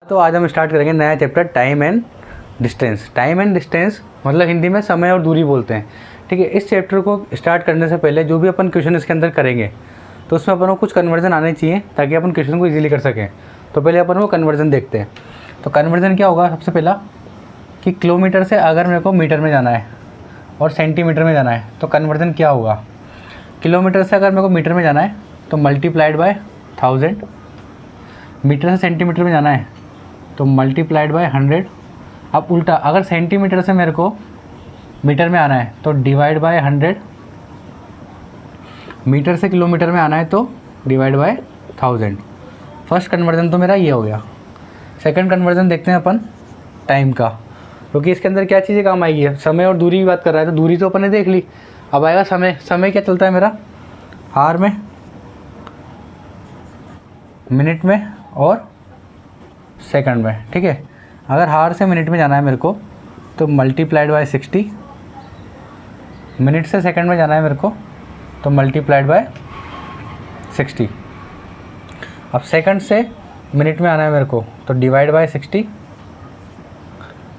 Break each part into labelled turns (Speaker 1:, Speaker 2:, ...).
Speaker 1: तो आज हम स्टार्ट करेंगे नया chapter time and distance. Time and distance मतलब हिंदी में समय और दूरी बोलते हैं। ठीक है, इस चैप्टर को स्टार्ट करने से पहले जो भी अपन क्वेश्चन इसके अंदर करेंगे तो उसमें अपन को कुछ कन्वर्जन आने चाहिए ताकि अपन क्वेश्चन को इजीली कर सकें। तो पहले अपन वो कन्वर्जन देखते हैं। तो कन्वर्जन क्या होगा, सबसे पहला कि किलोमीटर से अगर मेरे को मीटर में जाना है और सेंटीमीटर में जाना है तो कन्वर्जन क्या होगा। किलोमीटर से अगर मेरे को मीटर में जाना है तो मल्टीप्लाइड बाय 1000, मीटर से सेंटीमीटर में जाना है तो मल्टीप्लाइड बाय 100। अब उल्टा, अगर सेंटीमीटर से मेरे को मीटर में आना है तो डिवाइड बाय 100, मीटर से किलोमीटर में आना है तो डिवाइड बाय 1000। फर्स्ट कन्वर्जन तो मेरा ये हो गया। सेकंड कन्वर्जन देखते हैं अपन टाइम का, क्योंकि इसके अंदर क्या चीज़ें काम आएगी। समय और दूरी की बात कर रहा है तो दूरी तो अपन ने देख ली। अब आएगा समय। समय क्या चलता है मेरा, आवर में, मिनट में और सेकंड में। ठीक है, अगर हार से मिनट में जाना है मेरे को तो मल्टीप्लाइड बाय 60, मिनट से सेकंड में जाना है मेरे को तो मल्टीप्लाइड बाय 60। अब सेकंड से मिनट में आना है मेरे को तो डिवाइड बाय 60,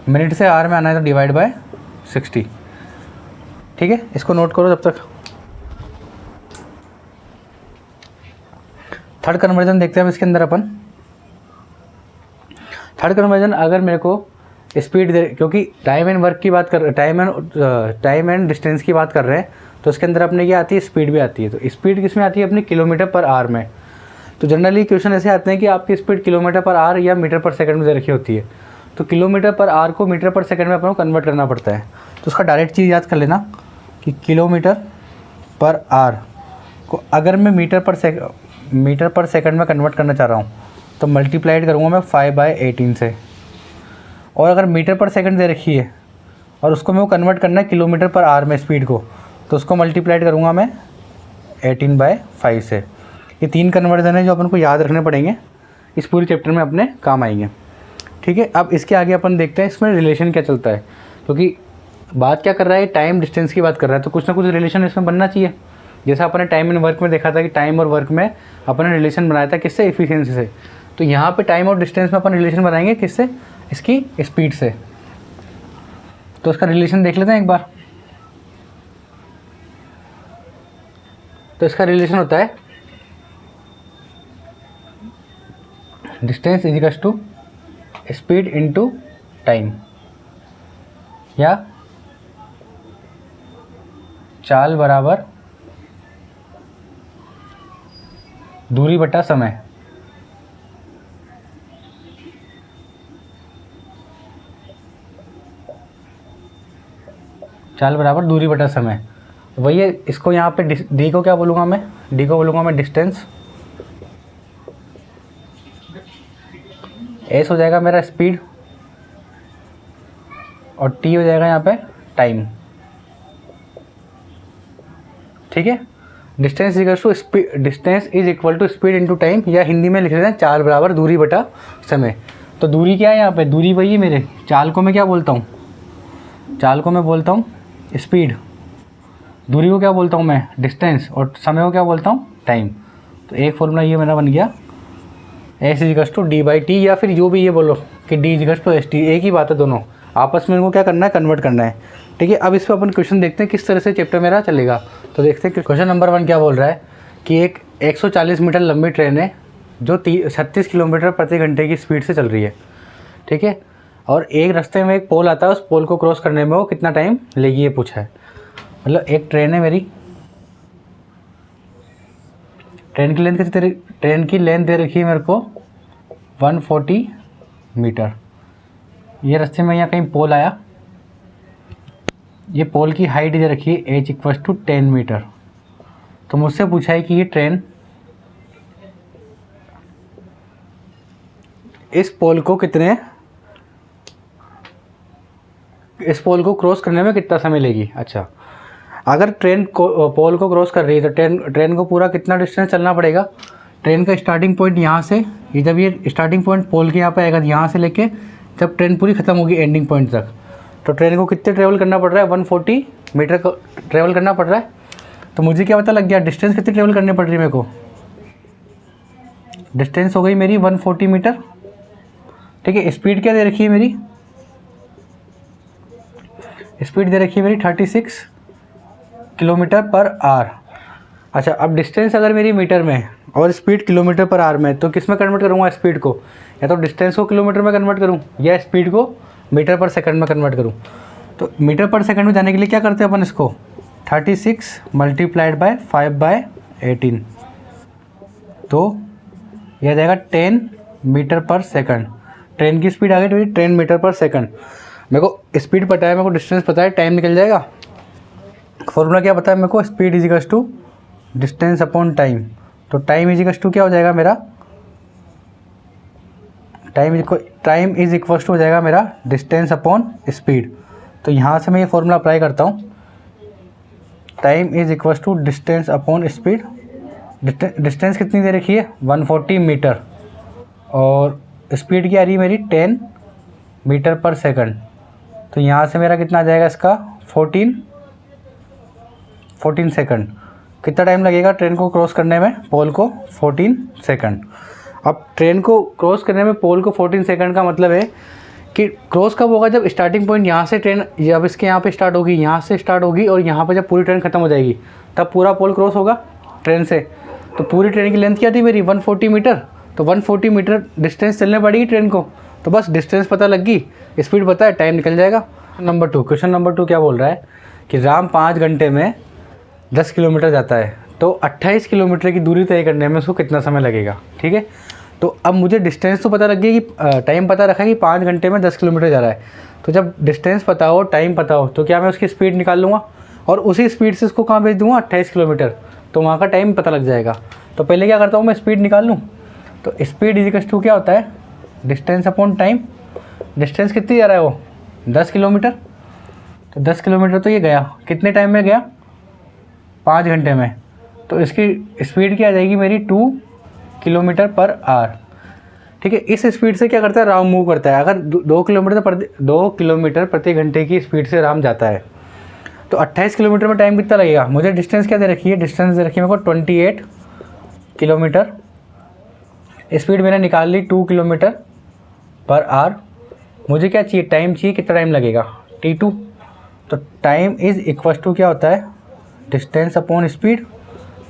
Speaker 1: मिनट से आवर में आना है तो डिवाइड बाय 60। ठीक है, इसको नोट करो जब तक। थर्ड कन्वर्जन देखते हैं अब इसके अंदर अपन। थर्ड कन्वर्जन, अगर मेरे को स्पीड दे, क्योंकि टाइम एंड वर्क की बात कर, टाइम एंड डिस्टेंस की बात कर रहे हैं तो इसके अंदर अपने क्या आती है, स्पीड भी आती है। तो स्पीड किस में आती है, अपनी किलोमीटर पर आवर में। तो जनरली क्वेश्चन ऐसे आते हैं कि आपकी स्पीड किलोमीटर पर आवर या मीटर पर सेकंड में दे रखी होती है। तो किलोमीटर पर आवर को मीटर पर सेकंड में अपन को कन्वर्ट करना पड़ता है। तो उसका डायरेक्ट चीज़ याद कर लेना कि किलोमीटर पर आवर को अगर मैं मीटर पर सेकंड में कन्वर्ट करना चाह रहा हूँ तो मल्टीप्लाइड करूँगा मैं 5/18 से। और अगर मीटर पर सेकंड दे रखी है और उसको मैं वो कन्वर्ट करना है किलोमीटर पर आवर में स्पीड को, तो उसको मल्टीप्लाइड करूँगा मैं 18/5 से। ये तीन कन्वर्जन है जो अपन को याद रखने पड़ेंगे, इस पूरे चैप्टर में अपने काम आएंगे। ठीक है, अब इसके आगे अपन देखते हैं इसमें रिलेशन क्या चलता है, क्योंकि बात क्या कर रहा है, टाइम डिस्टेंस की बात कर रहा है तो कुछ ना कुछ रिलेशन इसमें बनना चाहिए। जैसा अपने टाइम एंड वर्क में देखा था कि टाइम और वर्क में अपन ने रिलेशन बनाया था किससे, एफिशिएंसी से। तो यहाँ पे टाइम और डिस्टेंस में अपन रिलेशन बनाएंगे किससे, इसकी स्पीड से। तो इसका रिलेशन देख लेते हैं एक बार। तो इसका रिलेशन होता है distance is equals to speed into time, या चाल बराबर दूरी बटा समय। चाल बराबर दूरी बटा समय, वही है। इसको यहाँ पे डी को क्या बोलूँगा मैं, डी को बोलूँगा मैं डिस्टेंस, एस हो जाएगा मेरा स्पीड और टी हो जाएगा यहाँ पे टाइम। ठीक है, distance is equal to speed into time, या हिंदी में लिख लेते हैं चाल बराबर दूरी बटा समय। तो दूरी क्या है यहाँ पे, दूरी वही है मेरे। चाल को मैं क्या बोलता हूँ, चाल को मैं बोलता हूँ स्पीड, दूरी को क्या बोलता हूँ मैं, डिस्टेंस, और समय को क्या बोलता हूँ, टाइम। तो एक फॉर्मूला ये मेरा बन गया, S is equals to D by T, या फिर जो भी ये बोलो कि D is equals to S T, एक ही बात है दोनों। आपस में इनको क्या करना है, कन्वर्ट करना है। ठीक है, अब इस पर अपन क्वेश्चन देखते हैं किस तरह से चैप्टर मेरा चलेगा। तो देखते हैं क्वेश्चन नंबर 1 क्या बोल रहा है कि एक 140 मीटर लंबी ट्रेन है जो 36 किलोमीटर प्रति घंटे की स्पीड से चल रही है। ठीक है, और एक रास्ते में एक पोल आता है, उस पोल को क्रॉस करने में वो कितना टाइम लेगी, ये पूछा है। मतलब एक ट्रेन है मेरी, ट्रेन की लेंथ दे रखी है मेरे को 140 मीटर। ये रास्ते में यहाँ कहीं पोल आया, ये पोल की हाइट दे रखी है h इक्वल्स टू 10 मीटर। तो मुझसे पूछा है कि ये ट्रेन इस पोल को क्रॉस करने में कितना समय लेगी। अच्छा, अगर ट्रेन को पोल को क्रॉस कर रही है तो ट्रेन को पूरा कितना डिस्टेंस चलना पड़ेगा। ट्रेन का स्टार्टिंग पॉइंट यहाँ से, ये जब ये स्टार्टिंग पॉइंट पोल के यहाँ पे आएगा, यहाँ से लेके जब ट्रेन पूरी ख़त्म होगी एंडिंग पॉइंट तक, तो ट्रेन को कितने ट्रेवल करना पड़ रहा है, 140 मीटर का ट्रेवल करना पड़ रहा है। तो मुझे क्या पता लग गया, डिस्टेंस कितनी ट्रेवल करनी पड़ रही है मेरे को, डिस्टेंस हो गई मेरी 140 मीटर। ठीक है। स्पीड क्या दे रखी है मेरी, स्पीड दे रखी है मेरी 36 किलोमीटर पर आवर। अच्छा, अब डिस्टेंस अगर मेरी मीटर में है और स्पीड किलोमीटर पर आवर में, तो किस में कन्वर्ट करूँगा स्पीड को, या तो डिस्टेंस को किलोमीटर में कन्वर्ट करूँ या स्पीड को मीटर पर सेकंड में कन्वर्ट करूँ। तो मीटर पर सेकंड में जाने के लिए क्या करते हैं अपन, इसको 36 मल्टीप्लाइड बाय 5/18, तो यह जाएगा 10 मीटर पर सेकंड। ट्रेन की स्पीड आ गई 10 मीटर पर सेकंड। मेरे को स्पीड पता है, मेरे को डिस्टेंस पता है, टाइम निकल जाएगा। फॉर्मूला क्या पता है मेरे को, speed is equals to distance upon time. तो टाइम इज इक्वल्स टू क्या हो जाएगा मेरा, टाइम इज इक्वल्स टू हो जाएगा मेरा डिस्टेंस अपॉन स्पीड। तो यहाँ से मैं ये फॉर्मूला अप्लाई करता हूँ, time is equals to distance upon speed. Distance कितनी दे रखी है 140 मीटर, और स्पीड क्या आ रही है मेरी 10 मीटर पर सेकंड। तो यहाँ से मेरा कितना आ जाएगा इसका 14 सेकंड। कितना टाइम लगेगा ट्रेन को क्रॉस करने में, पोल को 14 सेकंड। अब ट्रेन को क्रॉस करने में पोल को 14 सेकंड का मतलब है कि क्रॉस कब होगा, जब स्टार्टिंग पॉइंट यहाँ से ट्रेन, जब इसके यहाँ पे स्टार्ट होगी, यहाँ से स्टार्ट होगी, और यहाँ पे जब पूरी ट्रेन खत्म हो जाएगी तब पूरा पोल क्रॉस होगा ट्रेन से। तो पूरी ट्रेन की लेंथ क्या थी मेरी 140 मीटर, तो 140 मीटर डिस्टेंस चलने पड़ेगी ट्रेन को। तो बस डिस्टेंस पता लग गई, स्पीड पता है, टाइम निकल जाएगा। क्वेश्चन नंबर 2 क्या बोल रहा है कि राम 5 घंटे में 10 किलोमीटर जाता है, तो 28 किलोमीटर की दूरी तय करने में उसको कितना समय लगेगा। ठीक है, तो अब मुझे डिस्टेंस तो पता लग गया कि टाइम पता रखा है कि 5 घंटे में 10 किलोमीटर जा रहा है। तो जब डिस्टेंस पता हो, टाइम पता हो, तो क्या मैं उसकी स्पीड निकाल लूँगा और उसी स्पीड से उसको कहाँ भेज दूँगा 28 किलोमीटर, तो वहाँ का टाइम पता लग जाएगा। तो पहले क्या करता हूँ मैं, स्पीड निकाल लूँ। तो स्पीड इजिकल्स टू क्या होता है, डिस्टेंस अपॉन टाइम। डिस्टेंस कितनी जा रहा है वो 10 किलोमीटर, तो 10 किलोमीटर तो ये गया, कितने टाइम में गया 5 घंटे में। तो इसकी स्पीड क्या आ जाएगी मेरी 2 किलोमीटर पर आवर। ठीक है, इस स्पीड से क्या करता है राम मूव करता है। अगर 2 किलोमीटर प्रति घंटे की स्पीड से राम जाता है, तो 28 किलोमीटर में टाइम कितना लगेगा। मुझे डिस्टेंस क्या दे रखी है, डिस्टेंस दे रखी है मेरे को 28 किलोमीटर। स्पीड मैंने निकाल ली 2 किलोमीटर पर आवर। मुझे क्या चाहिए, टाइम चाहिए, कितना टाइम लगेगा t2। तो टाइम इज़ इक्वल टू क्या होता है, डिस्टेंस अपॉन स्पीड।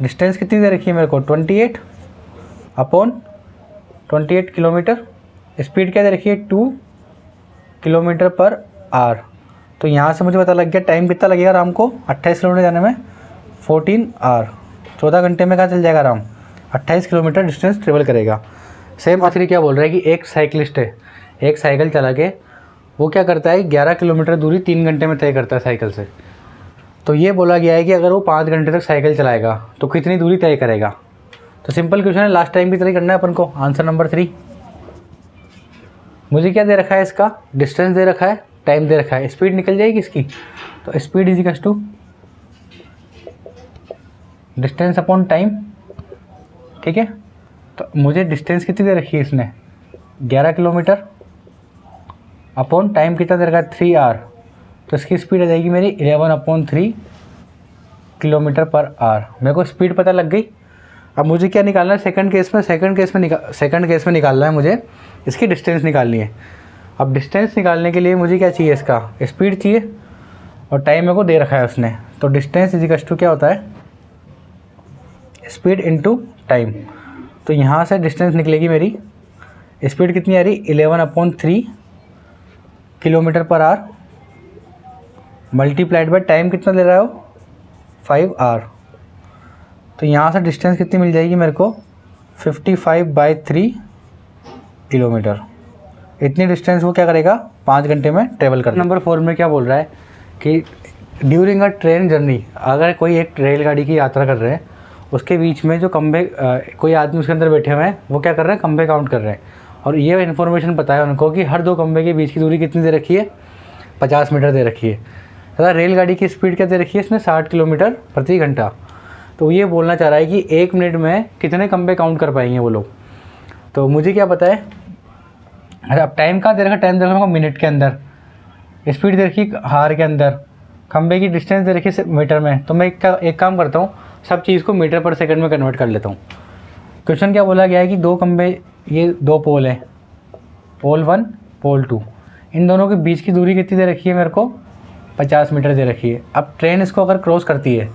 Speaker 1: डिस्टेंस कितनी दे रखी है मेरे को 28 अपॉन 28 किलोमीटर। स्पीड क्या दे रखी है 2 किलोमीटर पर आवर। तो यहाँ से मुझे पता लग गया टाइम कितना लगेगा राम को 28 किलोमीटर जाने में, 14 आवर। 14 घंटे में कहाँ चल जाएगा राम, 28 किलोमीटर डिस्टेंस ट्रेवल करेगा। सेम आखिरी क्या बोल रहा है कि एक साइकिलिस्ट है, एक साइकिल चला के वो क्या करता है 11 किलोमीटर दूरी 3 घंटे में तय करता है साइकिल से। तो ये बोला गया है कि अगर वो 5 घंटे तक साइकिल चलाएगा तो कितनी दूरी तय करेगा। तो सिंपल क्वेश्चन है, लास्ट टाइम की तरह करना है अपन को। Answer number 3। मुझे क्या दे रखा है, इसका डिस्टेंस दे रखा है, टाइम दे रखा है, स्पीड निकल जाएगी इसकी। तो speed is equals to distance upon time. ठीक है, तो मुझे डिस्टेंस कितनी दे रखी है इसने 11 किलोमीटर अपॉन टाइम कितना दे रखा है 3 आवर। तो इसकी स्पीड आ जाएगी मेरी 11/3 किलोमीटर पर आवर। मेरे को स्पीड पता लग गई। अब मुझे क्या निकालना है सेकंड केस में, सेकंड केस में निकालना है मुझे, इसकी डिस्टेंस निकालनी है। अब डिस्टेंस निकालने के लिए मुझे क्या चाहिए, इसका स्पीड चाहिए और टाइम मेरे को दे रखा है उसने। तो डिस्टेंस इज इक्वल टू क्या होता है, स्पीड इनटू टाइम। तो यहाँ से डिस्टेंस निकलेगी मेरी, स्पीड कितनी आ रही 11/3 kilometre per hour multiplied by time कितना ले रहा है वो 5 आवर। तो यहाँ से डिस्टेंस कितनी मिल जाएगी मेरे को 55/3 किलोमीटर। इतनी डिस्टेंस वो क्या करेगा 5 घंटे में ट्रेवल कर। नंबर 4 में क्या बोल रहा है कि ड्यूरिंग अ ट्रेन जर्नी, अगर कोई एक रेलगाड़ी की यात्रा कर रहे हैं, उसके बीच में जो खंभे कोई आदमी उसके अंदर बैठे हुए हैं, वो क्या कर रहे हैं खंभे काउंट कर रहे हैं। और ये इन्फॉर्मेशन पता है उनको कि हर 2 खंभे के बीच की दूरी कितनी दे रखी है 50 मीटर दे रखी है। तथा रेलगाड़ी की स्पीड क्या दे रखी है इसने 60 किलोमीटर प्रति घंटा। तो ये बोलना चाह रहा है कि 1 मिनट में कितने खंभे काउंट कर पाएंगे वो लोग। तो मुझे क्या पता है, अरे अब टाइम कहाँ दे रखा, टाइम दे रखा मिनट के अंदर, स्पीड दे रखी हार के अंदर, खंभे की डिस्टेंस दे रखी मीटर में। तो मैं एक काम करता हूँ, सब चीज़ को मीटर पर सेकंड में कन्वर्ट कर लेता हूँ। क्वेश्चन क्या बोला गया है कि 2 खंभे, ये 2 पोल हैं, पोल 1 पोल 2, इन दोनों के बीच की दूरी कितनी दे रखी है मेरे को, 50 मीटर दे रखी है। अब ट्रेन इसको अगर क्रॉस करती है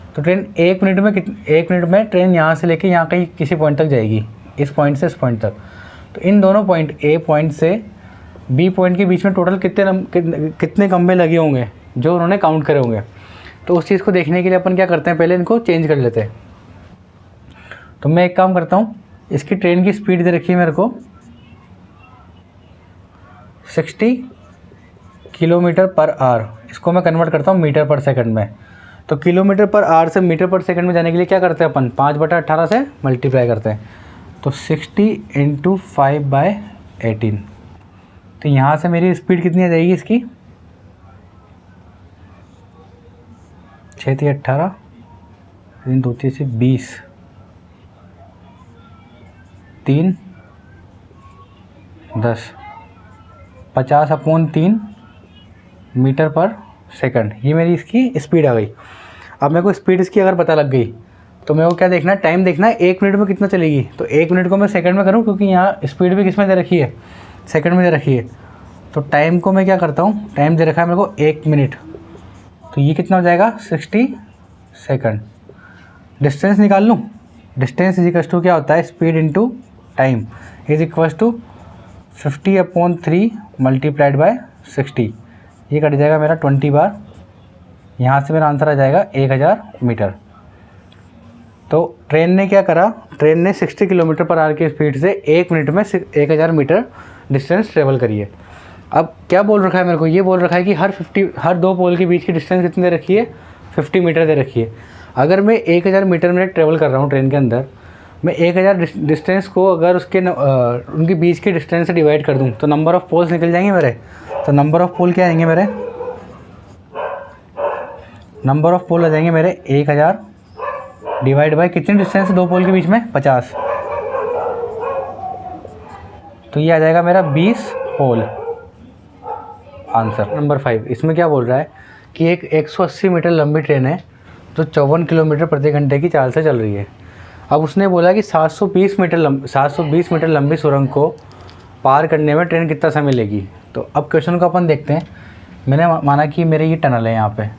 Speaker 1: तो ट्रेन 1 मिनट में 1 मिनट में ट्रेन यहाँ से लेके यहाँ कहीं किसी पॉइंट तक जाएगी, इस पॉइंट से इस पॉइंट तक। तो इन दोनों पॉइंट, ए पॉइंट से बी पॉइंट के बीच में टोटल कितने खंभे लगे होंगे जो उन्होंने काउंट करे होंगे। तो उस चीज़ को देखने के लिए अपन क्या करते हैं, पहले इनको चेंज कर लेते हैं। तो मैं एक काम करता हूँ, इसकी ट्रेन की स्पीड दे रखी है मेरे को 60 किलोमीटर पर आवर, इसको मैं कन्वर्ट करता हूँ मीटर पर सेकंड में। तो किलोमीटर पर आवर से मीटर पर सेकंड में जाने के लिए क्या करते हैं अपन, 5/18 से मल्टीप्लाई करते हैं। तो 60 × 5/18, तो यहाँ से मेरी स्पीड कितनी आ जाएगी इसकी, 6 × 18, 3 2 3 20, 3 10, 50/3 मीटर पर सेकंड, ये मेरी इसकी स्पीड आ गई। अब मेरे को स्पीड इसकी अगर पता लग गई तो मेरे को क्या देखना है, टाइम देखना है 1 मिनट में कितना चलेगी। तो 1 मिनट को मैं सेकंड में करूँ क्योंकि यहाँ स्पीड भी किस में दे रखी है, सेकंड में दे रखी है। तो टाइम को मैं क्या करता हूँ, टाइम दे रखा है मेरे को 1 मिनट, तो ये कितना हो जाएगा 60 सेकंड। डिस्टेंस निकाल लूँ, डिस्टेंस इज इक्वल टू क्या होता है, speed into time is equal to 50/3 multiplied by 60, ये कट जाएगा मेरा 20 बार। यहाँ से मेरा आंसर आ जाएगा 1000 मीटर। तो ट्रेन ने क्या करा, ट्रेन ने 60 किलोमीटर पर आवर की स्पीड से 1 मिनट में 1000 मीटर डिस्टेंस ट्रेवल करी है। अब क्या बोल रखा है मेरे को, ये बोल रखा है कि हर 2 पोल के बीच की डिस्टेंस कितनी दे रखी है, 50 मीटर दे रखी है। अगर मैं 1000 मीटर में ट्रेवल कर रहा हूँ ट्रेन के अंदर, मैं 1000 डिस्टेंस को अगर उनके बीच के डिस्टेंस से डिवाइड कर दूँ तो नंबर ऑफ़ पोल्स निकल जाएंगे मेरे। तो नंबर ऑफ़ पोल क्या आएंगे मेरे, नंबर ऑफ़ पोल आ जाएंगे मेरे 1000 डिवाइड बाय कितनी डिस्टेंस 2 पोल के बीच में, 50। तो ये आ जाएगा मेरा 20 पोल। आंसर नंबर 5, इसमें क्या बोल रहा है कि एक 180 मीटर लंबी ट्रेन है जो 54 किलोमीटर प्रति घंटे की चाल से चल रही है। अब उसने बोला कि 720 मीटर लंबी सुरंग को पार करने में ट्रेन कितना समय लेगी। तो अब क्वेश्चन को अपन देखते हैं। मैंने माना कि मेरे ये टनल है, यहाँ पे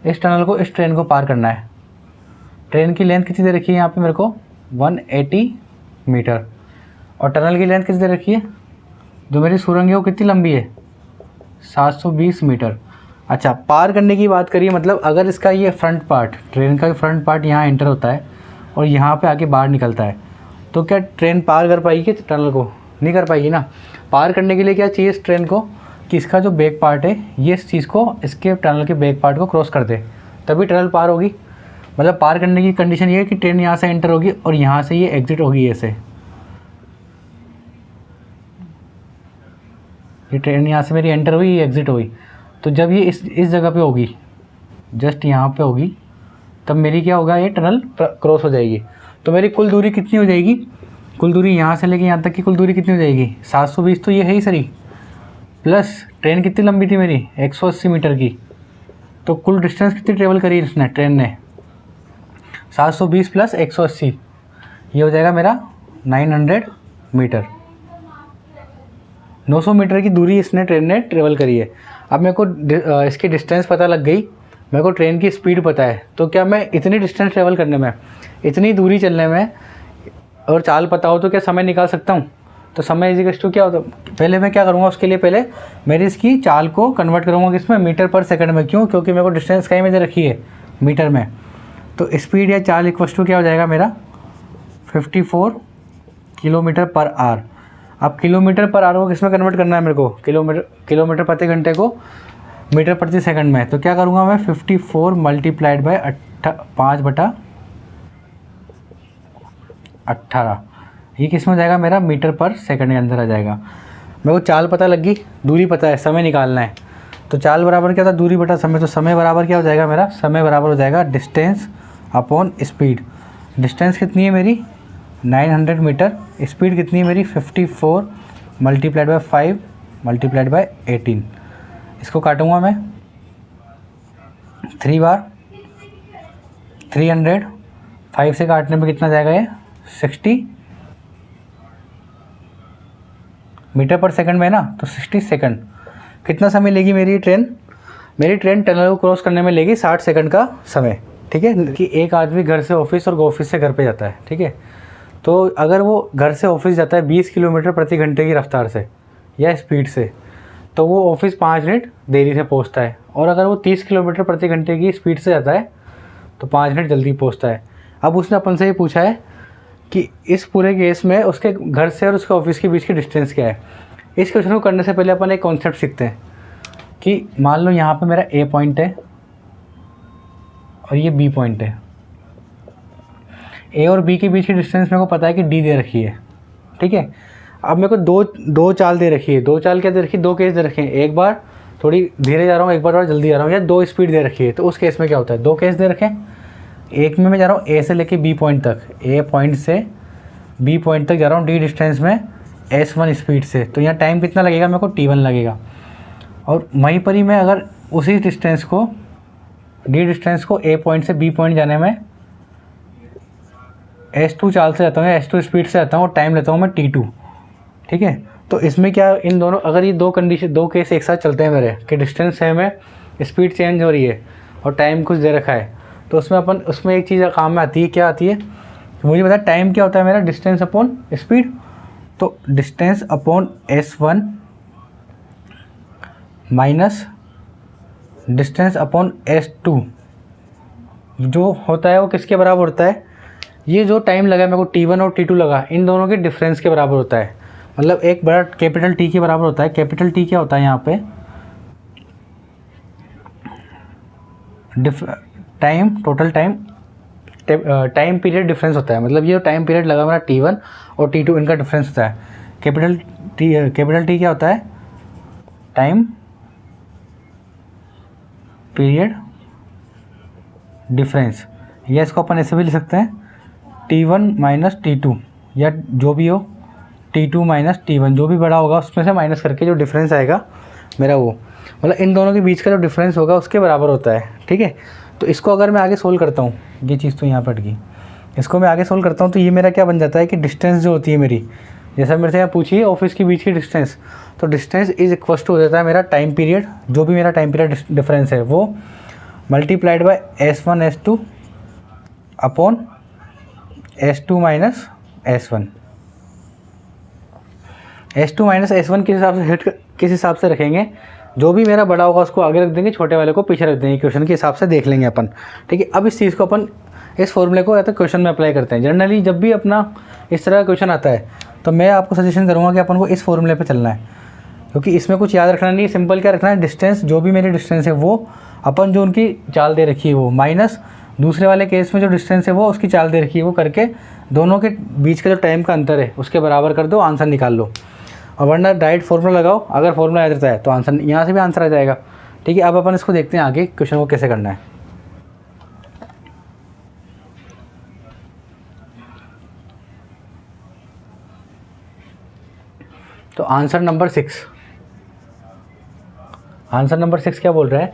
Speaker 1: इस टनल को, इस ट्रेन को पार करना है। ट्रेन की लेंथ कितनी दे रखी है यहाँ पे मेरे को, 180 मीटर, और टनल की लेंथ कितनी दे रखी है, जो मेरी सुरंग है वो कितनी लंबी है, 720 मीटर। अच्छा, पार करने की बात करिए, मतलब अगर इसका ये फ्रंट पार्ट, ट्रेन का फ्रंट पार्ट यहाँ एंटर होता है और यहाँ पे आके बाहर निकलता है, तो क्या ट्रेन पार कर पाएगी टनल को, नहीं कर पाएगी ना। पार करने के लिए क्या चाहिए इस ट्रेन को, कि इसका जो बैक पार्ट है ये इस चीज़ को, इसके टनल के बैक पार्ट को क्रॉस कर दे, तभी टनल पार होगी। मतलब पार करने की कंडीशन ये है कि ट्रेन यहाँ से एंटर होगी और यहाँ से ये एग्जिट होगी ऐसे। ये ट्रेन यहाँ से मेरी एंटर हुई, ये एग्जिट हुई, तो जब ये इस जगह पे होगी, जस्ट यहाँ पे होगी, तब मेरी क्या होगा, ये टनल क्रॉस हो जाएगी। तो मेरी कुल दूरी कितनी हो जाएगी, कुल दूरी यहाँ से लेके यहाँ तक की कुल दूरी कितनी हो जाएगी, 720 तो ये है ही सही, प्लस ट्रेन कितनी लंबी थी मेरी, 180 मीटर की। तो कुल डिस्टेंस कितनी ट्रेवल करी इसने, ट्रेन ने 720 + 180, ये हो जाएगा मेरा 900 मीटर। 900 मीटर की दूरी इसने ट्रेन ने ट्रेवल करी है। अब मेरे को इसकी डिस्टेंस पता लग गई, मेरे को ट्रेन की स्पीड पता है, तो क्या मैं इतनी डिस्टेंस ट्रेवल करने में, इतनी दूरी चलने में, और चाल पता हो तो क्या समय निकाल सकता हूँ। तो समय इज इक्वल टू क्या होता है, पहले मैं क्या करूँगा, उसके लिए पहले मेरी इसकी चाल को कन्वर्ट करूँगा किसमें, मीटर पर सेकंड में। क्यों, क्योंकि मेरे को डिस्टेंस कहीं में दे रखी है, मीटर में। तो स्पीड या चाल इक्वल टू क्या हो जाएगा मेरा, 54 किलोमीटर पर आवर। अब किलोमीटर पर आवर को किस में कन्वर्ट करना है मेरे को, किलोमीटर प्रति घंटे को मीटर प्रति सेकंड में। तो क्या करूँगा मैं, 54 मल्टीप्लाइड बाय 5/18, ये किस में जाएगा मेरा, मीटर पर सेकंड के अंदर आ जाएगा। मेरे को चाल पता लग गई, दूरी पता है, समय निकालना है। तो चाल बराबर क्या था, दूरी बटा समय। तो समय बराबर क्या हो जाएगा मेरा, समय बराबर हो जाएगा डिस्टेंस अपॉन स्पीड। डिस्टेंस कितनी है मेरी, 900 मीटर। स्पीड कितनी है मेरी, 54 मल्टीप्लाइड बाय 5 मल्टीप्लाइड बाय 18। इसको काटूंगा मैं 3 बार, 300, 5 से काटने में कितना जाएगा ये, 60, मीटर पर सेकंड में है ना, तो 60 सेकंड। कितना समय लेगी मेरी ट्रेन? मेरी ट्रेन टनल को क्रॉस करने में लेगी 60 सेकंड का समय, ठीक है। कि एक आदमी घर से ऑफिस और ऑफिस से घर पे जाता है, ठीक है। तो अगर वो घर से ऑफिस जाता है 20 किलोमीटर प्रति घंटे की रफ्तार से या स्पीड से, तो वो ऑफिस 5 मिनट देरी से पहुंचता है। और अगर वो 30 किलोमीटर प्रति घंटे की स्पीड से जाता है तो 5 मिनट जल्दी पहुंचता है। अब उसने अपन से ये पूछा है कि इस पूरे केस में उसके घर से और उसके ऑफिस के बीच की डिस्टेंस क्या है। इस क्वेश्चन को करने से पहले अपन एक कॉन्सेप्ट सीखते हैं कि मान लो यहाँ पे मेरा ए पॉइंट है और ये बी पॉइंट है। ए और बी के बीच की डिस्टेंस मेरे को पता है कि डी दे रखी है, ठीक है। अब मेरे को दो चाल दे रखी है। दो चाल क्या दे रखी है? 2 केस दे रखे हैं, एक बार थोड़ी धीरे जा रहा हूँ, एक बार और जल्दी जा रहा हूँ, या 2 स्पीड दे रखी है। तो उस केस में क्या होता है? 2 केस दे रखे हैं। एक में मैं जा रहा हूँ ए से लेके बी पॉइंट तक, ए पॉइंट से बी पॉइंट तक जा रहा हूँ डी डिस्टेंस में S1 स्पीड से। तो यहाँ टाइम कितना लगेगा? मेरे को T1 लगेगा। और वहीं पर ही मैं अगर उसी डिस्टेंस को डी डिस्टेंस को ए पॉइंट से बी पॉइंट जाने में S2 चाल से जाता हूँ या S2 स्पीड से जाता हूँ और टाइम लेता हूँ मैं T2, ठीक है। तो इसमें क्या, इन दोनों, अगर ये 2 केस एक साथ चलते हैं मेरे कि डिस्टेंस सेम है, स्पीड चेंज हो रही है और टाइम कुछ दे रखा है, तो उसमें एक चीज़ काम में आती है। क्या आती है? मुझे पता है टाइम क्या होता है मेरा, डिस्टेंस अपॉन स्पीड। तो distance upon S1 minus distance upon S2 जो होता है वो किसके बराबर होता है? ये जो टाइम लगा मेरे को T1 और T2 लगा, इन दोनों के डिफरेंस के बराबर होता है। मतलब एक बड़ा कैपिटल T के बराबर होता है। कैपिटल T क्या होता है यहाँ पे? Time, total time period difference होता है। मतलब ये टाइम पीरियड लगा मेरा T1 और T2, इनका डिफरेंस होता है। कैपिटल T क्या होता है? टाइम पीरियड डिफरेंस, या इसको अपन ऐसे भी लिख सकते हैं T1 माइनस T2, या जो भी हो T2 माइनस T1, जो भी बड़ा होगा उसमें से माइनस करके जो डिफरेंस आएगा मेरा वो, मतलब इन दोनों के बीच का जो डिफरेंस होगा उसके बराबर होता है, ठीक है। तो इसको अगर मैं आगे सोल्व करता हूँ, ये चीज़ तो यहाँ पर अट गई, इसको मैं आगे सोल्व करता हूँ तो ये मेरा क्या बन जाता है कि डिस्टेंस जो होती है मेरी, जैसा मेरे से यहाँ पूछी है ऑफिस के बीच की डिस्टेंस, तो डिस्टेंस इज इक्वल टू हो जाता है मेरा टाइम पीरियड, जो भी मेरा टाइम पीरियड डिफरेंस है वो multiplied by S1 S2 upon S2 minus S1। S2 minus S1 किस हिसाब से रखेंगे? जो भी मेरा बड़ा होगा उसको आगे रख देंगे, छोटे वाले को पीछे रख देंगे, क्वेश्चन के हिसाब से देख लेंगे अपन, ठीक है। अब इस चीज़ को अपन इस फॉर्मूले को या तो क्वेश्चन में अप्लाई करते हैं। जनरली जब भी अपना इस तरह का क्वेश्चन आता है तो मैं आपको सजेशन करूँगा कि अपन को इस फॉर्मूले पे चलना है, क्योंकि इसमें कुछ याद रखना नहीं है। सिंपल क्या रखना है? डिस्टेंस, जो भी मेरी डिस्टेंस है वो अपन जो उनकी चाल दे रखी है वो, माइनस दूसरे वाले केस में जो डिस्टेंस है वो उसकी चाल दे रखी है वो, करके दोनों के बीच का जो टाइम का अंतर है उसके बराबर कर दो, आंसर निकाल लो। और वरना डायरेक्ट फॉर्मूला लगाओ, अगर फॉर्मूला याद रहता है तो आंसर यहाँ से भी आंसर आ जाएगा, ठीक है। अब अपन इसको देखते हैं आगे क्वेश्चन को कैसे करना है। तो आंसर नंबर 6 क्या बोल रहा है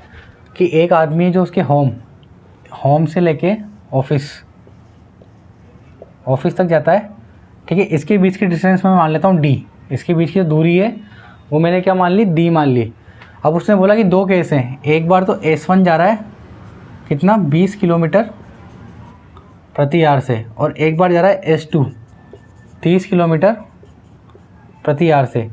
Speaker 1: कि एक आदमी है जो उसके होम से लेके ऑफिस तक जाता है, ठीक है। इसके बीच की डिस्टेंस मैं मान लेता हूँ D, इसके बीच की जो दूरी है वो मैंने क्या मान ली? D मान ली। अब उसने बोला कि 2 केस हैं, एक बार तो S1 जा रहा है कितना 20 किलोमीटर प्रति आवर से, और एक बार जा रहा है S2 30 किलोमीटर प्रति आवर से।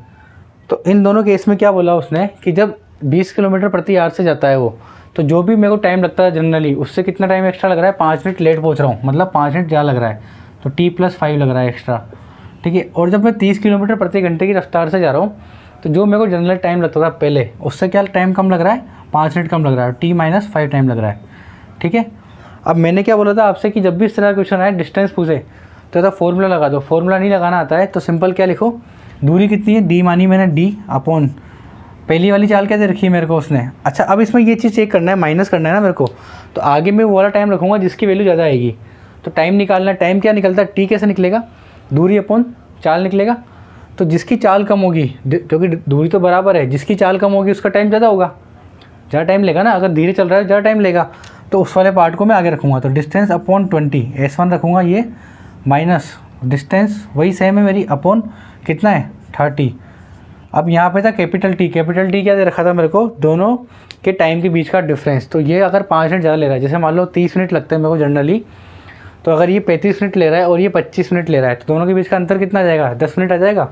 Speaker 1: तो इन दोनों केस में क्या बोला उसने कि जब 20 किलोमीटर प्रति आवर से जाता है वो, तो जो भी मेरे को टाइम लगता है जनरली उससे कितना टाइम एक्स्ट्रा लग रहा है? 5 मिनट लेट पहुंच रहा हूँ, मतलब 5 मिनट ज़्यादा लग रहा है, तो T+5 लग रहा है एक्स्ट्रा, ठीक है। और जब मैं 30 किलोमीटर प्रति घंटे की रफ्तार से जा रहा हूँ तो जो मेरे को जनरल टाइम लगता था पहले, उससे क्या टाइम कम लग रहा है? 5 मिनट कम लग रहा है, T-5 टाइम लग रहा है, ठीक है। अब मैंने क्या बोला था आपसे कि जब भी इस तरह का क्वेश्चन आए डिस्टेंस पूछे तो ऐसा फॉर्मूला लगा दो। फॉर्मूला नहीं लगाना आता है तो सिंपल क्या लिखो, दूरी कितनी है? D मानी मैंने, D अपॉन पहली वाली चाल क्या दे रखी है मेरे को उसने। अच्छा, अब इसमें ये चीज़ चेक करना है, माइनस करना है ना मेरे को, तो आगे मैं वो वाला टाइम रखूँगा जिसकी वैल्यू ज़्यादा आएगी। तो टाइम निकालना है, टाइम क्या निकलता है? T कैसे निकलेगा? दूरी अपॉन चाल निकलेगा। तो जिसकी चाल कम होगी, क्योंकि दूरी तो बराबर है, जिसकी चाल कम होगी उसका टाइम ज़्यादा होगा, ज़्यादा टाइम लेगा ना। अगर धीरे चल रहा है ज़्यादा टाइम लेगा, तो उस वाले पार्ट को मैं आगे रखूँगा। तो डिस्टेंस अपॉन 20 S1 रखूँगा ये, माइनस डिस्टेंस वही सेम है मेरी अपॉन कितना है 30, अब यहाँ पे था कैपिटल टी क्या दे रखा था मेरे को, दोनों के टाइम के बीच का डिफरेंस। तो ये अगर 5 मिनट ज़्यादा ले रहा है, जैसे मान लो 30 मिनट लगते हैं मेरे को जनरली, तो अगर ये 35 मिनट ले रहा है और ये 25 मिनट ले रहा है, तो दोनों के बीच का अंतर कितना आ जाएगा, 10 मिनट आ जाएगा।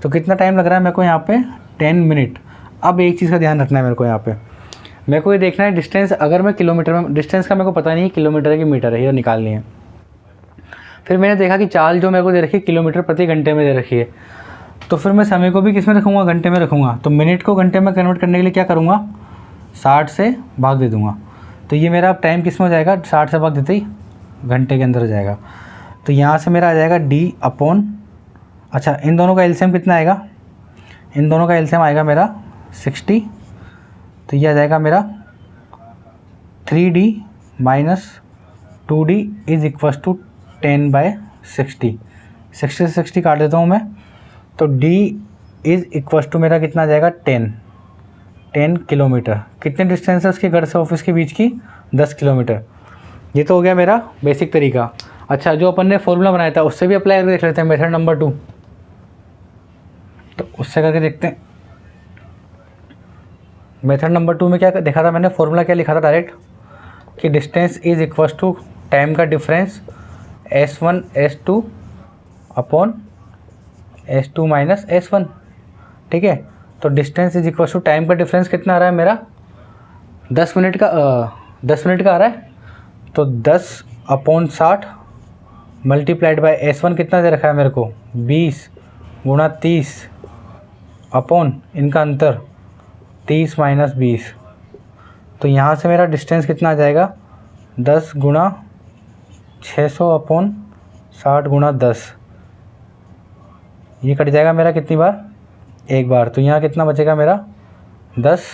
Speaker 1: तो कितना टाइम लग रहा है मेरे को यहाँ पे, 10 मिनट। अब एक चीज़ का ध्यान रखना है मेरे को, यहाँ पे मेरे को ये देखना है डिस्टेंस, अगर मैं किलोमीटर में, डिस्टेंस का मेरे को पता नहीं है किलोमीटर है कि मीटर है, ये निकालनी है। फिर मैंने देखा कि चाल जो मेरे को दे रखी है किलोमीटर प्रति घंटे में दे रखी है, तो फिर मैं समय को भी किस में रखूँगा, घंटे में रखूँगा। तो मिनट को घंटे में कन्वर्ट करने के लिए क्या करूँगा, 60 से भाग दे दूँगा। तो ये मेरा टाइम किस में हो जाएगा, 60 से भाग देते ही घंटे के अंदर हो जाएगा। तो यहाँ से मेरा आ जाएगा डी अपॉन, अच्छा इन दोनों का एलसीएम कितना आएगा, इन दोनों का एलसीएम आएगा मेरा 60। तो ये आ जाएगा मेरा 3D minus 2D is equals to 10/60। 60 से 60 काट देता हूँ मैं, तो D इज़ इक्वस टू मेरा कितना आ जाएगा, 10 किलोमीटर। कितने डिस्टेंस है उसके घर से ऑफिस के बीच की, 10 किलोमीटर। ये तो हो गया मेरा बेसिक तरीका। अच्छा, जो अपन ने फॉर्मूला बनाया था उससे भी अप्लाई करके देख लेते हैं, मेथड नंबर 2। तो उससे करके देखते हैं। मेथड नंबर 2 में क्या देखा था मैंने, फॉर्मूला क्या लिखा था डायरेक्ट, कि distance is equals to time का difference S1 S2 upon S2 minus S1, ठीक है। तो distance is equal to time का डिफरेंस कितना आ रहा है मेरा, 10 मिनट का, 10 मिनट का आ रहा है। तो 10 अपॉन 60 मल्टीप्लाइड बाय S1 कितना दे रखा है मेरे को, 20 गुणा 30 अपॉन इनका अंतर 30 माइनस 20। तो यहाँ से मेरा डिस्टेंस कितना आ जाएगा, 10 गुणा 600 अपॉन 60 गुणा 10। ये कट जाएगा मेरा कितनी बार, एक बार। तो यहाँ कितना बचेगा मेरा, 10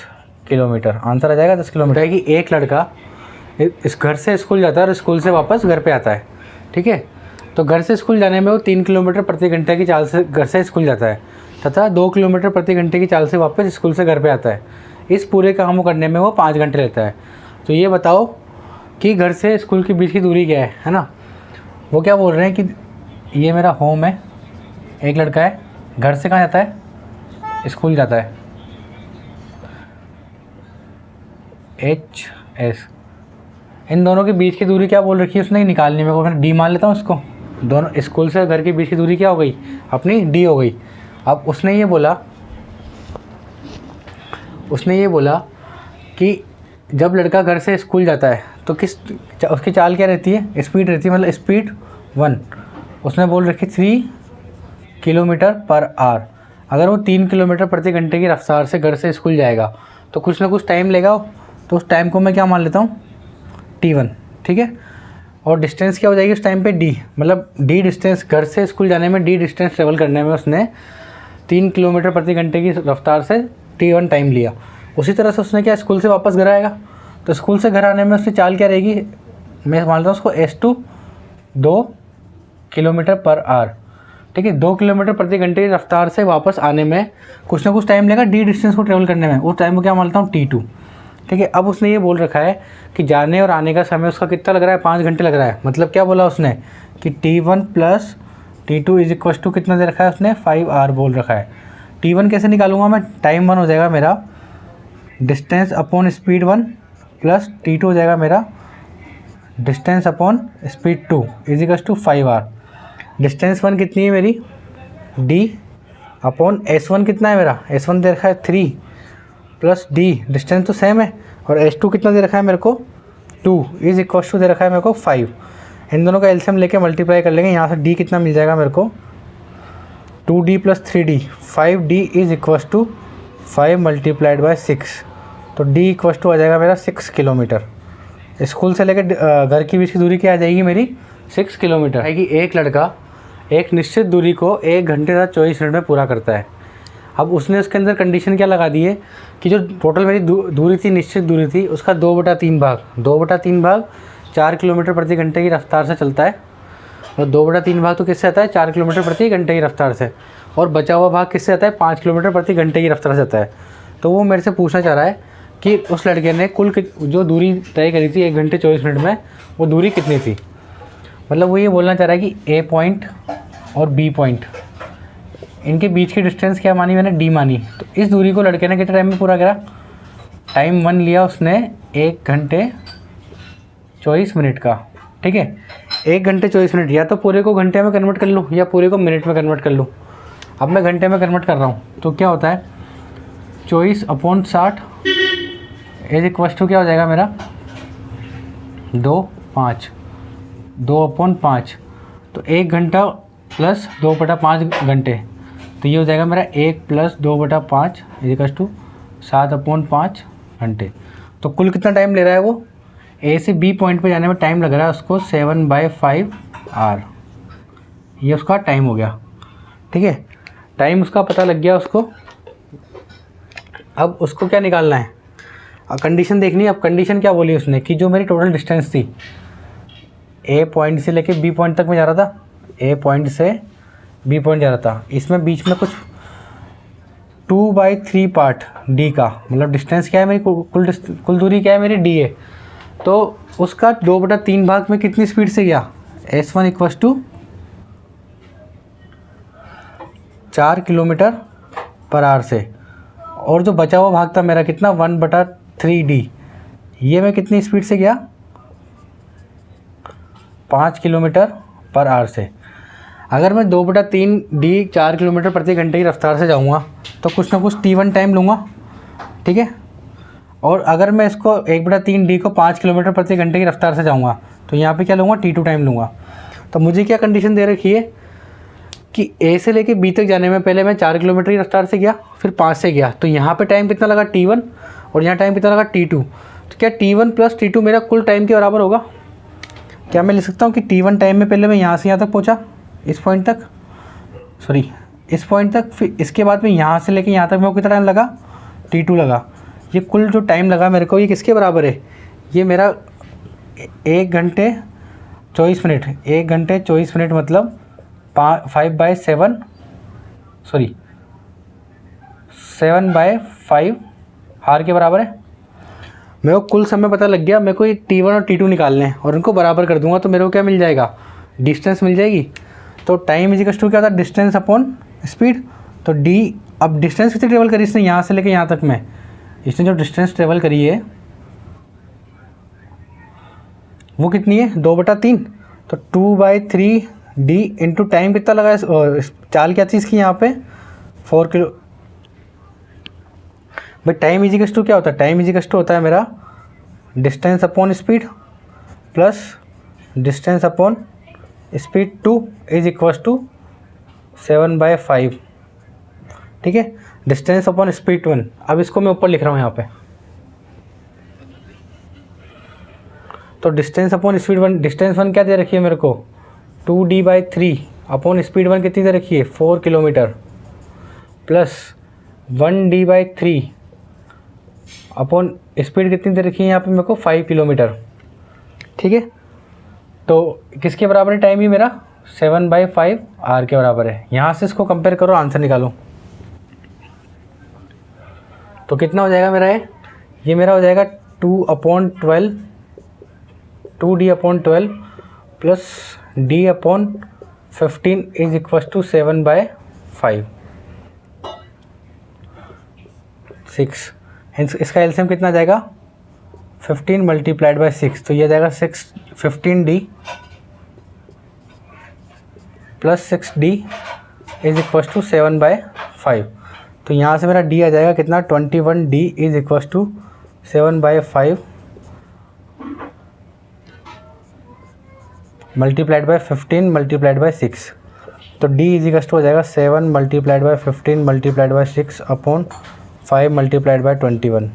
Speaker 1: किलोमीटर। आंसर आ जाएगा 10 किलोमीटर। है कि एक लड़का इस घर से स्कूल जाता है और स्कूल से वापस घर पे आता है, ठीक है। तो घर से स्कूल जाने में वो 3 किलोमीटर प्रति घंटे की चाल से घर से स्कूल जाता है, तथा 2 किलोमीटर प्रति घंटे की चाल से वापस स्कूल से घर पे आता है। इस पूरे काम को करने में वो 5 घंटे लेता है। तो ये बताओ कि घर से स्कूल के बीच की दूरी क्या है ना। वो क्या बोल रहे हैं कि ये मेरा होम है, एक लड़का है, घर से कहाँ जाता है, स्कूल जाता है, HS। इन दोनों के बीच की दूरी क्या बोल रखी है उसने, निकालनी है। मैं D मान लेता हूँ उसको। दोनों स्कूल से घर के बीच की दूरी क्या हो गई, अपनी D हो गई। अब उसने ये बोला कि जब लड़का घर से स्कूल जाता है तो उसकी चाल क्या रहती है, स्पीड रहती है, मतलब स्पीड 1। उसने बोल रखी 3 किलोमीटर पर आवर। अगर वो 3 किलोमीटर प्रति घंटे की रफ्तार से घर से स्कूल जाएगा तो कुछ ना कुछ टाइम लेगा। तो उस टाइम को मैं क्या मान लेता हूँ, T1, ठीक है। और डिस्टेंस क्या हो जाएगी उस टाइम पे, D, मतलब D डिस्टेंस, घर से स्कूल जाने में D डिस्टेंस ट्रेवल करने में उसने 3 किलोमीटर प्रति घंटे की रफ्तार से T1 टाइम लिया। उसी तरह से उसने क्या, स्कूल से वापस घर आएगा, तो स्कूल से घर आने में उसकी चाल क्या रहेगी, मैं मान लेता हूँ उसको S2, 2 किलोमीटर पर आवर, ठीक है। 2 किलोमीटर प्रति घंटे की रफ्तार से वापस आने में कुछ ना कुछ टाइम लेगा D डिस्टेंस को ट्रेवल करने में। उस टाइम को क्या मान लेता हूँ, T2, ठीक है। अब उसने ये बोल रखा है कि जाने और आने का समय उसका कितना लग रहा है, 5 घंटे लग रहा है। मतलब क्या बोला उसने कि T1 plus T2 is equal to कितना दे रखा है उसने, 5 आवर बोल रखा है। T1 कैसे निकालूंगा मैं, टाइम 1 हो जाएगा मेरा distance upon speed 1 plus T2 हो जाएगा मेरा distance upon speed 2 is equal to 5 hour. Distance 1 कितनी है मेरी, D अपॉन S1 कितना है मेरा, S1 दे रखा है 3 प्लस D, डिस्टेंस तो सेम है, और S2 कितना दे रखा है मेरे को, 2 इज इक्वल टू दे रखा है मेरे को 5। इन दोनों का एलसीएम लेके मल्टीप्लाई कर लेंगे। यहाँ से D कितना मिल जाएगा मेरे को, 2D plus 3D, 5D is equal to 5 multiplied by 6। तो D इक्वल टू आ जाएगा मेरा 6 किलोमीटर। स्कूल से लेकर घर के बीच की दूरी क्या आ जाएगी मेरी, 6 किलोमीटर है। कि एक लड़का एक निश्चित दूरी को 1 घंटे तक 24 मिनट में पूरा करता है। अब उसने उसके अंदर कंडीशन क्या लगा दी है कि जो टोटल मेरी दूरी थी, निश्चित दूरी थी, उसका 2/3 भाग 4 किलोमीटर प्रति घंटे की रफ्तार से चलता है। और 2/3 भाग तो किससे आता है, 4 किलोमीटर प्रति घंटे की रफ्तार से, और बचा हुआ भाग किससे आता है, 5 किलोमीटर प्रति घंटे की रफ्तार से आता है। तो वो मेरे से पूछना चाह रहा है कि उस लड़के ने कुल जो दूरी तय करी थी 1 घंटे 24 मिनट में, वो दूरी कितनी थी। मतलब वो ये बोलना चाह रहा है कि A पॉइंट और B पॉइंट, इनके बीच की डिस्टेंस क्या मानी मैंने, डी मानी। तो इस दूरी को लड़के ने कितने टाइम में पूरा करा, टाइम 1 लिया उसने 1 घंटे 24 मिनट का, ठीक है। 1 घंटे 24 मिनट, या तो पूरे को घंटे में कन्वर्ट कर लूँ या पूरे को मिनट में कन्वर्ट कर लूँ। अब मैं घंटे में कन्वर्ट कर रहा हूँ, तो क्या होता है 24/60 इज इक्वल टू क्या हो जाएगा मेरा 2/5, 2/5। तो 1 घंटा प्लस 2/5 घंटे, तो ये हो जाएगा मेरा 1 + 2/5 इज इक्वल टू 7/5 घंटे। तो कुल कितना टाइम ले रहा है वो, ए से बी पॉइंट पे जाने में टाइम लग रहा है उसको 7/5 आर, ये उसका टाइम हो गया, ठीक है। टाइम उसका पता लग गया उसको। अब उसको क्या निकालना है, कंडीशन देखनी है। अब कंडीशन क्या बोली उसने कि जो मेरी टोटल डिस्टेंस थी, ए पॉइंट से लेके बी पॉइंट तक मैं जा रहा था, ए पॉइंट से बी पॉइंट जा रहा था, इसमें बीच में कुछ 2/3 पार्ट डी का, मतलब डिस्टेंस क्या है मेरी, कुल दूरी क्या है मेरी, डी है। तो उसका 2/3 भाग में कितनी स्पीड से गया, S1 = 4 km/h से। और जो बचा हुआ भाग था मेरा कितना 1/3D, ये मैं कितनी स्पीड से गया 5 km/h से। अगर मैं 2/3D 4 किलोमीटर प्रति घंटे की रफ्तार से जाऊंगा तो कुछ ना कुछ T1 टाइम लूँगा, ठीक है। और अगर मैं इसको 1/3D को 5 किलोमीटर प्रति घंटे की रफ्तार से जाऊंगा तो यहाँ पे क्या लूँगा, T2 टाइम लूँगा। तो मुझे क्या कंडीशन दे रखी है कि ए से लेके बी तक जाने में पहले मैं 4 किलोमीटर की रफ्तार से गया, फिर 5 से गया, तो यहाँ पे टाइम कितना लगा T1 और यहाँ टाइम कितना लगा T2। तो क्या T1 + T2 मेरा कुल टाइम के बराबर होगा। क्या मैं लिख सकता हूँ कि T1 टाइम में पहले मैं यहाँ से यहाँ तक पहुँचा, इस पॉइंट तक, सॉरी इस पॉइंट तक, फिर इसके बाद में यहाँ से लेके यहाँ तक मेरे को कितना टाइम लगा, T2 लगा। ये कुल जो टाइम लगा मेरे को, ये किसके बराबर है, ये मेरा 1 घंटे 24 मिनट, 1 घंटे 24 मिनट मतलब 7/5 हार के बराबर है। मेरे को कुल समय पता लग गया, मेरे को ये T1 और T2 निकालने हैं और इनको बराबर कर दूंगा तो मेरे को क्या मिल जाएगा, डिस्टेंस मिल जाएगी। तो टाइम इज इक्वल टू क्या था, डिस्टेंस अपॉन स्पीड। तो डी, अब डिस्टेंस कितनी ट्रेवल करी इसने यहाँ से लेके यहाँ तक में, इसने जो डिस्टेंस ट्रेवल करी है वो कितनी है 2/3। तो 2/3D इंटू टाइम कितना लगा, चाल क्या थी इसकी यहाँ पे 4 किलो। भाई टाइम इज इक्वल टू क्या होता है, टाइम इज इक्वल टू होता है मेरा distance upon speed plus distance upon speed 2 is equal to 7/5, ठीक है। डिस्टेंस अपॉन स्पीड 1, अब इसको मैं ऊपर लिख रहा हूँ यहाँ पे। तो डिस्टेंस अपॉन स्पीड 1, डिस्टेंस 1 क्या दे रखी है मेरे को 2D/3 अपॉन स्पीड 1 कितनी दे रखी है 4 kilometre, plus 1D/3 upon speed कितनी दे रखी है यहाँ पे मेरे को 5 किलोमीटर, ठीक है। तो किसके बराबर है टाइम, ही मेरा 7/5 आर के बराबर है। यहाँ से इसको कंपेयर करो, आंसर निकालो। तो कितना हो जाएगा मेरा ये मेरा हो जाएगा 2/12 2D/12 plus D/15 is equal to 7/5 6। इसका एलसीएम कितना जाएगा 15 × 6, तो ये जाएगा 15D plus 6D is equal to 7/5। तो यहाँ से मेरा D आ जाएगा कितना 21D is equal to 7/5 multiplied by 15 multiplied by 6। तो D इज इक्वल टू हो जाएगा 7 multiplied by 15 multiplied by 6 upon 5 multiplied by 21,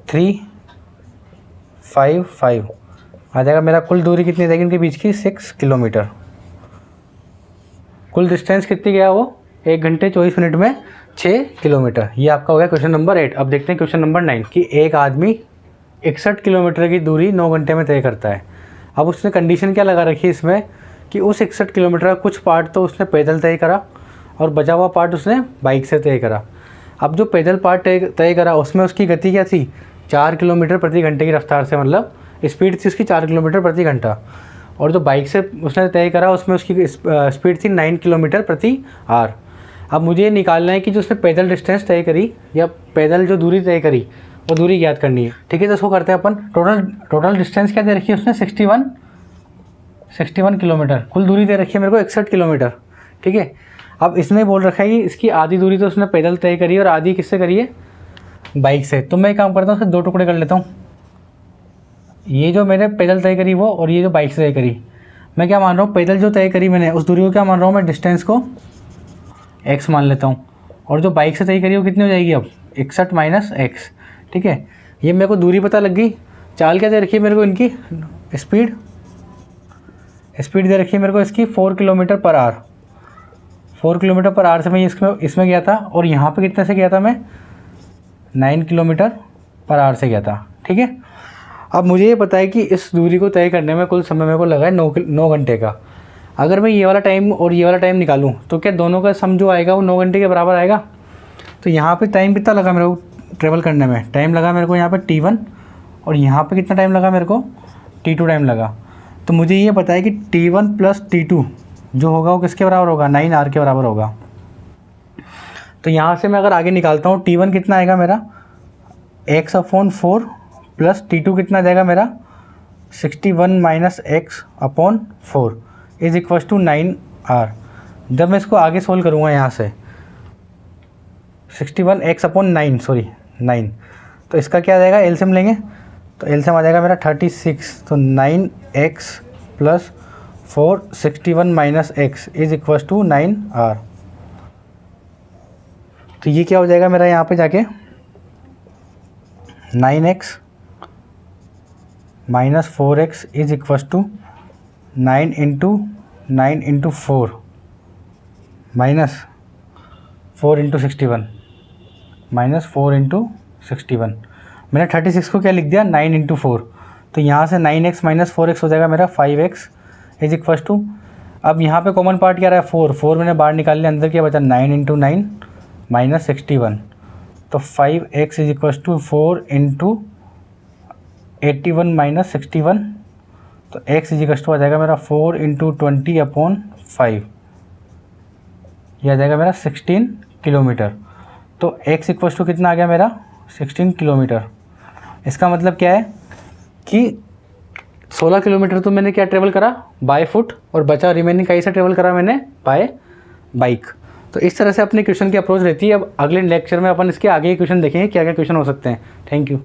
Speaker 1: 355 आ जाएगा। मेरा कुल दूरी कितनी रहेगी इनके बीच की 6 किलोमीटर। कुल डिस्टेंस कितनी गया वो 1 घंटे 24 मिनट में 6 किलोमीटर। ये आपका हो गया क्वेश्चन नंबर 8। अब देखते हैं क्वेश्चन नंबर 9 कि एक आदमी 61 किलोमीटर की दूरी 9 घंटे में तय करता है। अब उसने कंडीशन क्या लगा रखी है इसमें कि उस 61 किलोमीटर का कुछ पार्ट तो उसने पैदल तय करा और बचा हुआ पार्ट उसने बाइक से तय करा। अब जो पैदल पार्ट तय करा उसमें उसकी गति क्या थी 4 किलोमीटर प्रति घंटे की रफ्तार से, मतलब स्पीड थी उसकी 4 किलोमीटर प्रति घंटा। और जो बाइक से उसने तय करा उसमें उसकी स्पीड थी 9 किलोमीटर प्रति आवर। अब मुझे ये निकालना है कि जो उसने पैदल डिस्टेंस तय करी या पैदल जो दूरी तय करी वो दूरी ज्ञात करनी है। ठीक है, तो इसको करते हैं अपन। टोटल डिस्टेंस क्या दे रखी है उसने 61 किलोमीटर। कुल दूरी दे रखी है मेरे को 61 किलोमीटर। ठीक है, अब इसने बोल रखा है कि इसकी आधी दूरी तो उसने पैदल तय करी है और आधी किससे करी है, बाइक से। तो मैं एक काम करता हूँ, उसके 2 टुकड़े कर लेता हूँ। ये जो मैंने पैदल तय करी वो, और ये जो बाइक से तय करी। मैं क्या मान रहा हूँ, पैदल जो तय करी मैंने उस दूरी को क्या मान रहा हूँ मैं, डिस्टेंस को x मान लेता हूँ। और जो बाइक से तय करी वो कितनी हो जाएगी अब, 61 माइनस x। ठीक है, ये मेरे को दूरी पता लग गई। चाल क्या दे रखी है मेरे को, इनकी स्पीड दे रखी है मेरे को इसकी 4 kilometre per hour. 4 kilometre per hour से मैं इसमें गया था, और यहाँ पे कितने से गया था मैं, 9 किलोमीटर पर आवर से गया था। ठीक है, अब मुझे ये पता है कि इस दूरी को तय करने में कुल समय मेरे को लगा है 9 घंटे का। अगर मैं ये वाला टाइम और ये वाला टाइम निकालूं तो क्या दोनों का सम जो आएगा वो 9 घंटे के बराबर आएगा। तो यहाँ पे टाइम कितना लगा मेरे को ट्रेवल करने में, टाइम लगा मेरे को यहाँ पे T1, और यहाँ पे कितना टाइम लगा मेरे को, T2 टाइम लगा। तो मुझे ये पता है कि T1 प्लस T2 जो होगा वो किसके बराबर होगा, 9 आवर के बराबर होगा। तो यहाँ से मैं अगर आगे निकालता हूँ, T1 कितना आएगा मेरा, x/4 प्लस T2 कितना जाएगा मेरा, 61 minus x/4 is equal to 9 hour. जब मैं इसको आगे सोल्व करूँगा यहाँ से 61 x/9 सॉरी 9, तो इसका क्या आ जाएगा, एलसीएम लेंगे तो एलसीएम आ जाएगा मेरा 36। तो 9x plus 4 61 minus x is equal to 9 hour. तो ये क्या हो जाएगा मेरा यहाँ पे जाके, 9x minus 4x is equal to 9 into 4 minus 4 into 61 minus 4 into 61। मैंने 36 को क्या लिख दिया, 9 इंटू 4। तो यहाँ से 9x माइनस 4x हो जाएगा मेरा 5x इज इक्वल टू, अब यहाँ पे कॉमन पार्ट क्या रहा है, 4 मैंने बाहर निकाल लिया, अंदर क्या बचा 9 इंटू 9 माइनस 61। तो 5x is equal to 4 into 81 minus 61। तो x इज इक्वल टू आ जाएगा मेरा 4 इंटू 20/5, यह आ जाएगा मेरा 16 किलोमीटर। तो x इक्वल टू कितना आ गया मेरा, 16 किलोमीटर। इसका मतलब क्या है कि 16 किलोमीटर तो मैंने क्या ट्रेवल करा, बाय फुट, और बचा रिमेनिंग कैसे ट्रेवल करा मैंने, बाय बाइक। तो इस तरह से अपने क्वेश्चन की अप्रोच रहती है। अब अगले लेक्चर में अपन इसके आगे क्वेश्चन देखेंगे क्या क्या क्वेश्चन हो सकते हैं। Thank you.